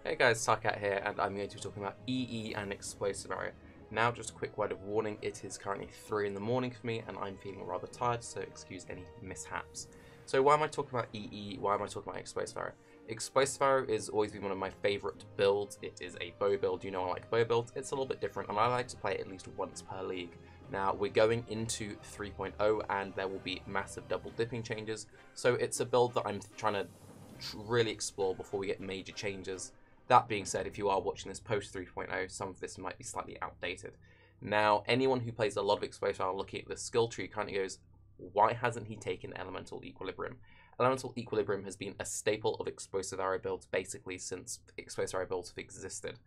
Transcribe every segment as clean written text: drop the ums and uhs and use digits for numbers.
Hey guys, Sarkat here, and I'm going to be talking about EE and explosive arrow. Now, just a quick word of warning, it is currently 3 in the morning for me, and I'm feeling rather tired, so excuse any mishaps. So why am I talking about EE, why am I talking about explosive arrow? Explosive arrow has always been one of my favourite builds. It is a bow build, you know I like bow builds, it's a little bit different, and I like to play it at least once per league. Now, we're going into 3.0, and there will be massive double dipping changes, so it's a build that I'm trying to really explore before we get major changes. That being said, if you are watching this post 3.0, some of this might be slightly outdated. Now, anyone who plays a lot of explosive arrow looking at the skill tree kind of goes, why hasn't he taken elemental equilibrium? Elemental equilibrium has been a staple of explosive arrow builds basically since explosive arrow builds have existed.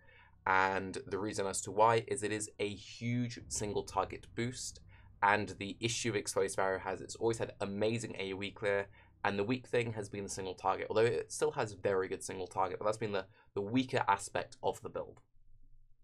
And the reason as to why is it is a huge single target boost. And the issue of explosive arrow it's always had amazing AoE clear. And the weak thing has been the single target, although it still has very good single target, but that's been the weaker aspect of the build.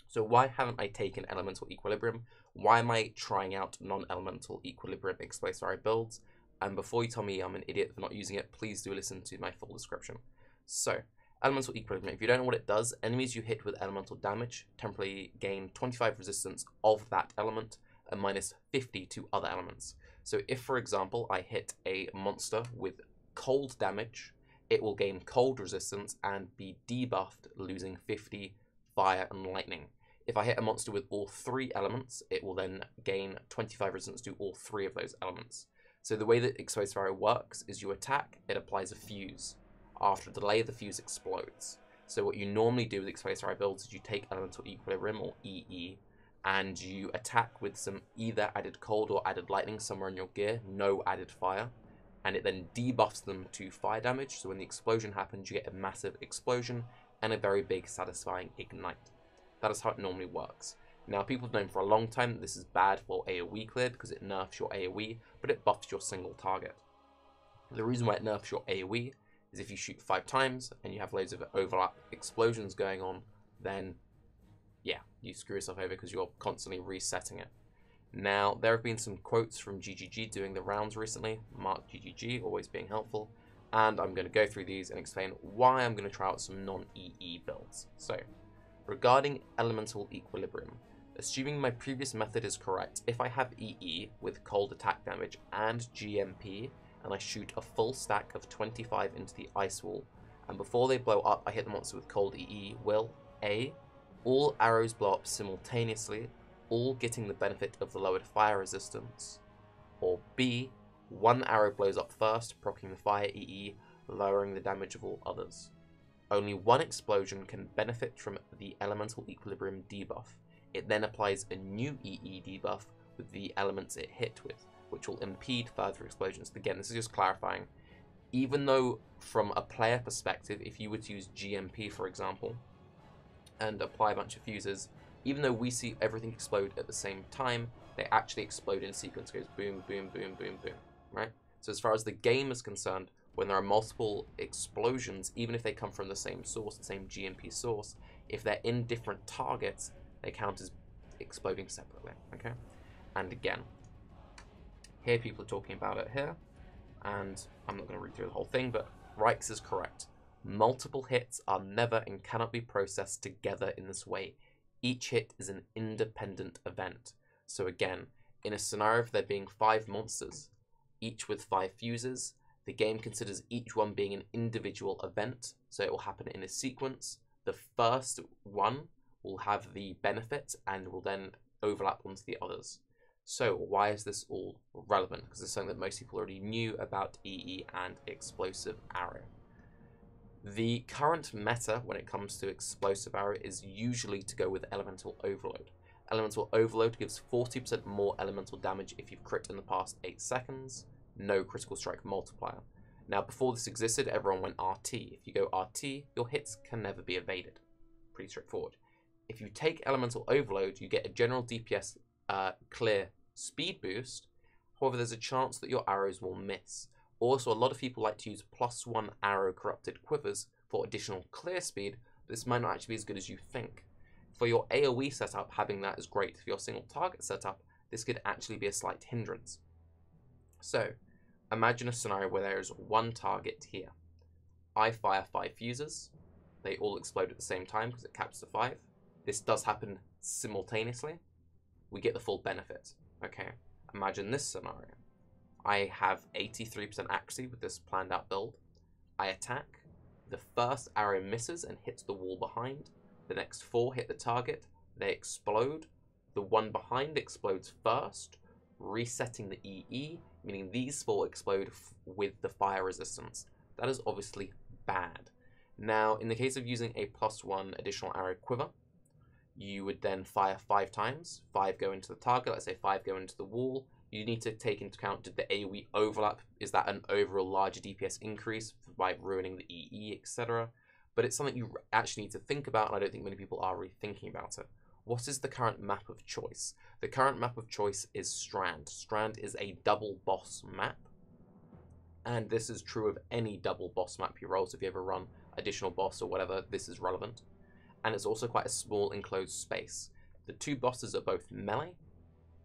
So why haven't I taken elemental equilibrium? Why am I trying out non-elemental equilibrium explosive arrow builds? And before you tell me I'm an idiot for not using it, please do listen to my full description. So, elemental equilibrium, if you don't know what it does, enemies you hit with elemental damage temporarily gain 25 resistance of that element and minus 50 to other elements. So if, for example, I hit a monster with cold damage, it will gain cold resistance and be debuffed, losing 50 fire and lightning. If I hit a monster with all 3 elements, it will then gain 25 resistance to all 3 of those elements. So the way that explosive arrow works is you attack, it applies a fuse. After a delay, the fuse explodes. So what you normally do with explosive arrow builds is you take elemental equilibrium, or EE, and you attack with some either added cold or added lightning somewhere in your gear, no added fire, and it then debuffs them to fire damage, so when the explosion happens you get a massive explosion and a very big satisfying ignite. That is how it normally works. Now, people have known for a long time that this is bad for AoE clear because it nerfs your AoE, but it buffs your single target. The reason why it nerfs your AoE is if you shoot 5 times and you have loads of overlap explosions going on, then yeah, you screw yourself over because you're constantly resetting it. Now, there have been some quotes from GGG doing the rounds recently, Mark GGG, always being helpful, and I'm going to go through these and explain why I'm going to try out some non-EE builds. So, regarding elemental equilibrium, assuming my previous method is correct, if I have EE with cold attack damage and GMP, and I shoot a full stack of 25 into the ice wall, and before they blow up I hit the monster with cold EE, will A, all arrows blow up simultaneously, all getting the benefit of the lowered fire resistance, or B, one arrow blows up first, proccing the fire EE, lowering the damage of all others. Only one explosion can benefit from the elemental equilibrium debuff. It then applies a new EE debuff with the elements it hit with, which will impede further explosions. Again, this is just clarifying. Even though from a player perspective, if you were to use GMP for example, and apply a bunch of fuses, even though we see everything explode at the same time, they actually explode in sequence. It goes boom, boom, boom, boom, boom, right? So as far as the game is concerned, when there are multiple explosions, even if they come from the same source, the same GMP source, if they're in different targets, they count as exploding separately, okay? And again, here people are talking about it here, and I'm not going to read through the whole thing, but Reichs is correct. Multiple hits are never and cannot be processed together in this way. Each hit is an independent event. So again, in a scenario of there being 5 monsters, each with 5 fuses, the game considers each one being an individual event, so it will happen in a sequence. The first one will have the benefit and will then overlap onto the others. So why is this all relevant? Because it's something that most people already knew about EE and explosive arrow. The current meta when it comes to explosive arrow is usually to go with elemental overload. Elemental overload gives 40% more elemental damage if you've crit in the past 8 seconds, no critical strike multiplier. Now before this existed, everyone went RT. If you go RT, your hits can never be evaded. Pretty straightforward. If you take elemental overload, you get a general DPS clear speed boost, however there's a chance that your arrows will miss. Also, a lot of people like to use +1 arrow corrupted quivers for additional clear speed, but this might not actually be as good as you think. For your AoE setup, having that is great. For your single target setup, this could actually be a slight hindrance. So, imagine a scenario where there is one target here. I fire 5 fuses, they all explode at the same time because it caps to 5. This does happen simultaneously. We get the full benefit. Okay, imagine this scenario. I have 83% accuracy with this planned out build. I attack. The first arrow misses and hits the wall behind. The next 4 hit the target. They explode. The one behind explodes first, resetting the EE, meaning these 4 explode with the fire resistance. That is obviously bad. Now, in the case of using a +1 additional arrow quiver, you would then fire 5 times. 5 go into the target, let's say 5 go into the wall. You need to take into account, did the AoE overlap? Is that an overall larger DPS increase by ruining the EE, etc.? But it's something you actually need to think about, and I don't think many people are really thinking about it. What is the current map of choice? The current map of choice is Strand. Strand is a double boss map, and this is true of any double boss map you roll, so if you ever run additional boss or whatever, this is relevant. And it's also quite a small enclosed space. The 2 bosses are both melee,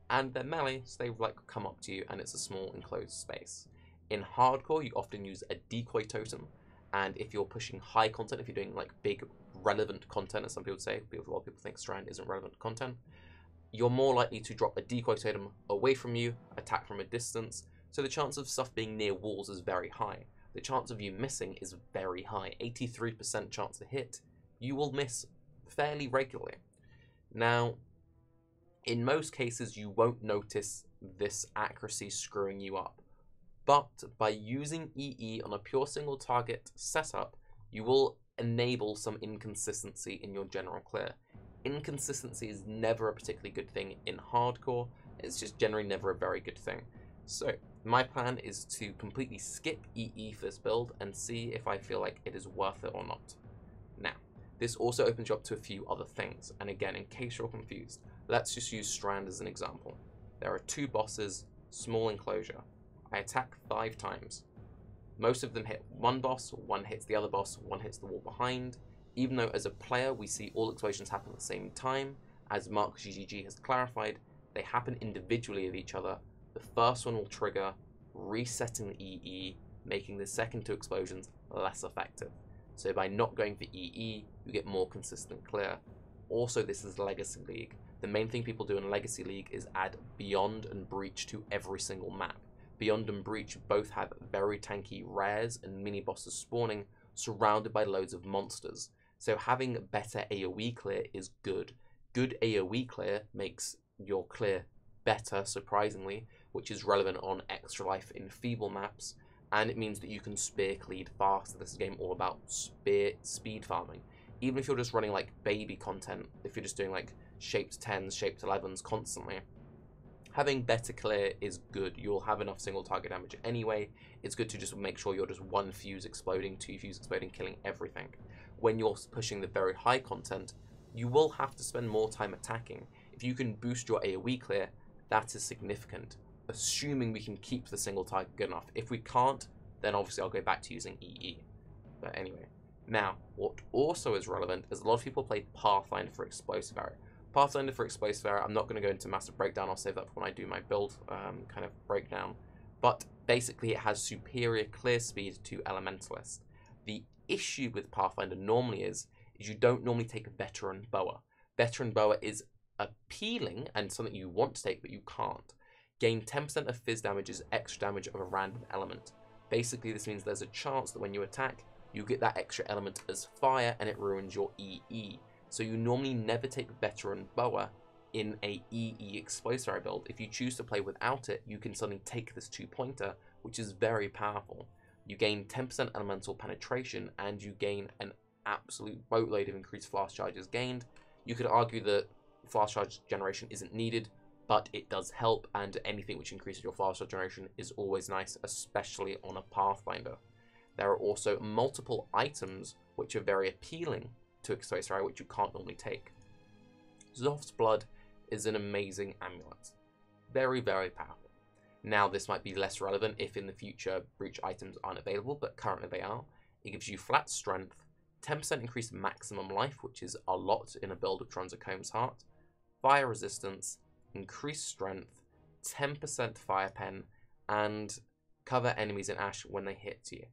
and they're melee, so they like come up to you, and it's a small enclosed space. In hardcore, you often use a decoy totem, and if you're pushing high content, if you're doing like big relevant content, as some people say, a lot of people think Strand isn't relevant content, you're more likely to drop a decoy totem away from you, attack from a distance, so the chance of stuff being near walls is very high. The chance of you missing is very high, 83% chance to hit. You will miss fairly regularly. Now, in most cases, you won't notice this accuracy screwing you up. But by using EE on a pure single target setup, you will enable some inconsistency in your general clear. Inconsistency is never a particularly good thing in hardcore. It's just generally never a very good thing. So my plan is to completely skip EE for this build and see if I feel like it is worth it or not. Now, this also opens you up to a few other things. And again, in case you're confused, let's just use Strand as an example. There are 2 bosses, small enclosure. I attack 5 times. Most of them hit one boss, 1 hits the other boss, 1 hits the wall behind. Even though as a player we see all explosions happen at the same time, as Mark GGG has clarified, they happen individually of each other. The first one will trigger, resetting the EE, making the second 2 explosions less effective. So by not going for EE, you get more consistent clear. Also, this is Legacy League. The main thing people do in Legacy League is add Beyond and Breach to every single map. Beyond and Breach both have very tanky rares and mini bosses spawning, surrounded by loads of monsters. So having better AoE clear is good. Good AoE clear makes your clear better, surprisingly, which is relevant on Extra Life in feeble maps, and it means that you can spear cleed faster. This is a game all about speed farming. Even if you're just running like baby content, if you're just doing like shaped 10s, shaped 11s constantly, having better clear is good. You'll have enough single target damage anyway. It's good to just make sure you're just 1 fuse exploding, 2 fuse exploding, killing everything. When you're pushing the very high content, you will have to spend more time attacking. If you can boost your AoE clear, that is significant, assuming we can keep the single target good enough. If we can't, then obviously I'll go back to using EE. But anyway, now, what also is relevant is a lot of people play Pathfinder for Explosive Arrow. Pathfinder for Explosive Arrow, I'm not going to go into massive breakdown, I'll save that for when I do my build kind of breakdown. But basically it has superior clear speed to Elementalist. The issue with Pathfinder normally is you don't normally take Veteran Boa. Veteran Boa is appealing and something you want to take, but you can't. Gain 10% of fizz damage is extra damage of a random element. Basically, this means there's a chance that when you attack, you get that extra element as fire and it ruins your EE. So you normally never take Veteran Boa in a EE Explosive Arrow build. If you choose to play without it, you can suddenly take this 2-pointer, which is very powerful. You gain 10% elemental penetration and you gain an absolute boatload of increased flash charges gained. You could argue that flash charge generation isn't needed, but it does help, and anything which increases your flash charge generation is always nice, especially on a Pathfinder. There are also multiple items which are very appealing to Explosive Arrow, which you can't normally take. Zoth's Blood is an amazing amulet. Very, very powerful. Now, this might be less relevant if in the future breach items aren't available, but currently they are. It gives you flat strength, 10% increased maximum life, which is a lot in a build of Tronzocomb's Heart, fire resistance, increased strength, 10% fire pen, and cover enemies in ash when they hit you.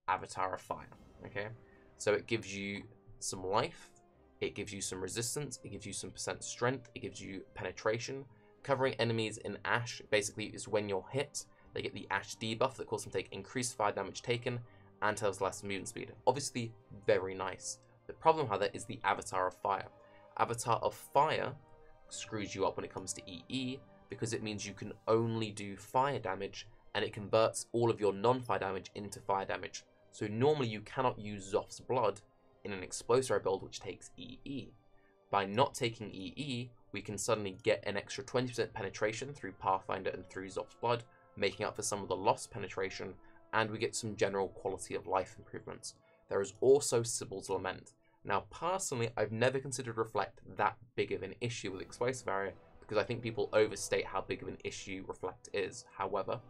Avatar of Fire. Okay, so it gives you some life, it gives you some resistance, it gives you some percent strength, it gives you penetration. Covering enemies in Ash basically is when you're hit, they get the Ash debuff that causes them to take increased fire damage taken and has less movement speed. Obviously, very nice. The problem, however, is the Avatar of Fire. Avatar of Fire screws you up when it comes to EE because it means you can only do fire damage and it converts all of your non-fire damage into fire damage. So normally you cannot use Zoth's Blood in an explosive build which takes EE. By not taking EE, we can suddenly get an extra 20% penetration through Pathfinder and through Zoth's Blood, making up for some of the lost penetration, and we get some general quality of life improvements. There is also Sybil's Lament. Now, personally, I've never considered Reflect that big of an issue with Explosive Area, because I think people overstate how big of an issue Reflect is. However,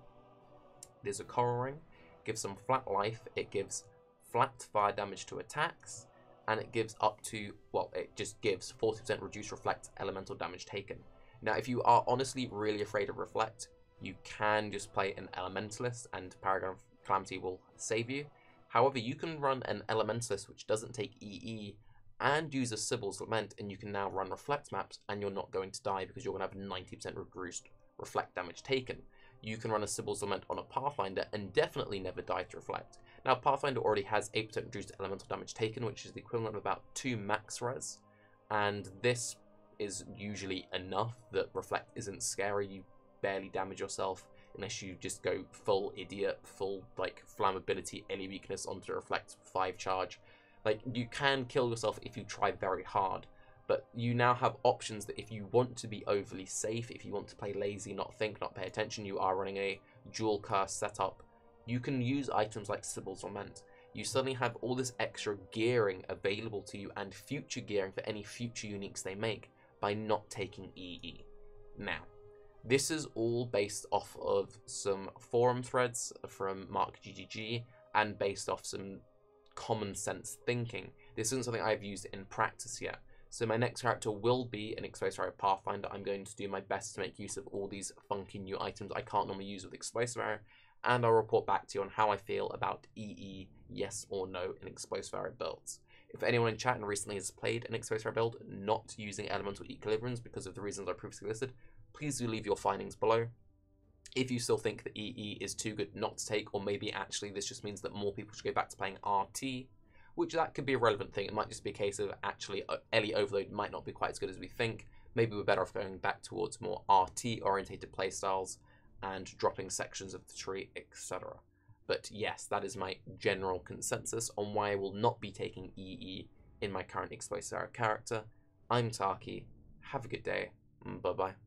there's a Coral Ring, it gives some flat life, it gives flat fire damage to attacks, and it gives up to, well, it just gives 40% reduced Reflect elemental damage taken. Now, if you are honestly really afraid of Reflect, you can just play an Elementalist, and Paragon of Calamity will save you. However, you can run an Elementalist which doesn't take EE and use a Sybil's Lament, and you can now run Reflect maps, and you're not going to die because you're going to have 90% reduced Reflect damage taken. You can run a Sybil's Lament on a Pathfinder and definitely never die to Reflect. Now, Pathfinder already has 8% reduced elemental damage taken, which is the equivalent of about 2 max res, and this is usually enough that Reflect isn't scary. You barely damage yourself unless you just go full idiot, full like flammability, any weakness onto Reflect 5 charge. Like, you can kill yourself if you try very hard, but you now have options that if you want to be overly safe, if you want to play lazy, not think, not pay attention, you are running a dual curse setup, you can use items like Sybil's Lament. You suddenly have all this extra gearing available to you and future gearing for any future uniques they make by not taking EE. Now, this is all based off of some forum threads from Mark GGG and based off some common sense thinking. This isn't something I've used in practice yet. So my next character will be an Explosive Area Pathfinder. I'm going to do my best to make use of all these funky new items I can't normally use with Explosive Area, and I'll report back to you on how I feel about EE, yes or no, in Explosive Area builds. If anyone in chat and recently has played an Explosive Area build not using Elemental Equilibriums because of the reasons I previously listed, please do leave your findings below. If you still think that EE is too good not to take, or maybe actually this just means that more people should go back to playing RT, which that could be a relevant thing. It might just be a case of actually Ellie Overload might not be quite as good as we think. Maybe we're better off going back towards more RT orientated playstyles and dropping sections of the tree, etc. But yes, that is my general consensus on why I will not be taking EE in my current Explosive Area character. I'm Taki. Have a good day. Bye bye.